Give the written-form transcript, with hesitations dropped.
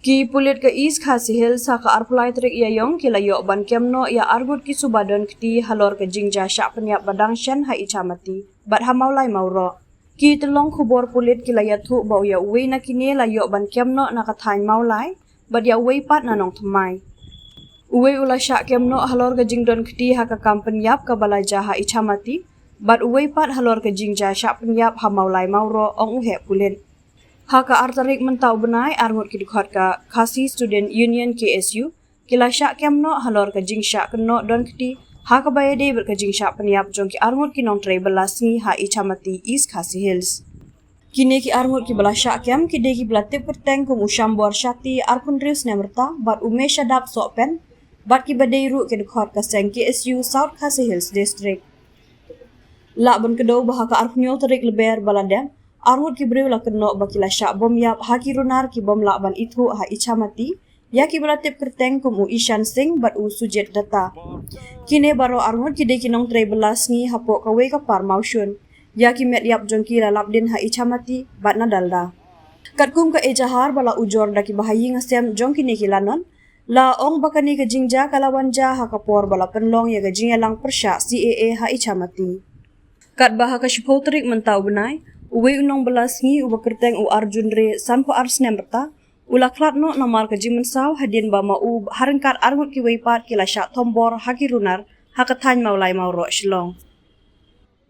Ki pulit ke is khasi hil sa ka arpulai trik ia yong ki layok ban kemno ia argut ki subadan kti halor ke jingjia Shah pyniap badang shen ha Ichamati bat ha Mawlai Mawroh. Ki telong khubor pulit ki layathu bau ia uwe na kini layok ban kemno na kathain Mawlai bat ia uwe pat na nong thmai. Uwe ula Shah kemno halor ke jingdon kti ha ka kam pyniap ka balaja ha Ichamati bat uwe pat halor ke jingjia Shah pyniap ha Mawlai Mawroh ong uhe pulit. Haka artarik mentau benai arngut ki dikhot ka Khasi Student Union KSU kila Shah kemno halor ke jingsha keno don kti haka bayade ber ke jingsha pyniap jong ki arngut ki nong tray belas ngi ha Ichamati East Khasi Hills. Kini ki arngut ki bala Shah kem ki de ki belatip perteng kum usham bor shati arpun rius nemerta bat ume shadap sopen bat ki badai ru ki dikhot ka seng KSU South Khasi Hills District. La ban kedo bahaka arpunyo tarik leber baladem arngut ki breu la keno bakila Shah bom yap haki runar ki bom la ban ithu ha Ichamati ya ki belatip kerteng kum u ishan sing bat u sujet data. Kine baro arngut ki de ki nong tray belas ngi hapok kawe ka par maushun ya ki met yap jong ki lalap din ha Ichamati bat na dalda. Kat kum ka ejahar bala ujor da ki bahayi ngasem jong ki ne ki lanon la ong bakani ke jingjia kalawan ja ha kapor bala penlong ya ke jingjia lang persha CAA ha Ichamati. Kat bahaka shipotrik mentau benai uwe unong belas ngi uba kerteng u arjun re sanpo ars nemerta ula klat no namar ke jimen saw hadien bama u harengkat arngut ki weipat kila Shah tombor haki runar hakathan Mawlai Mawroh Shillong.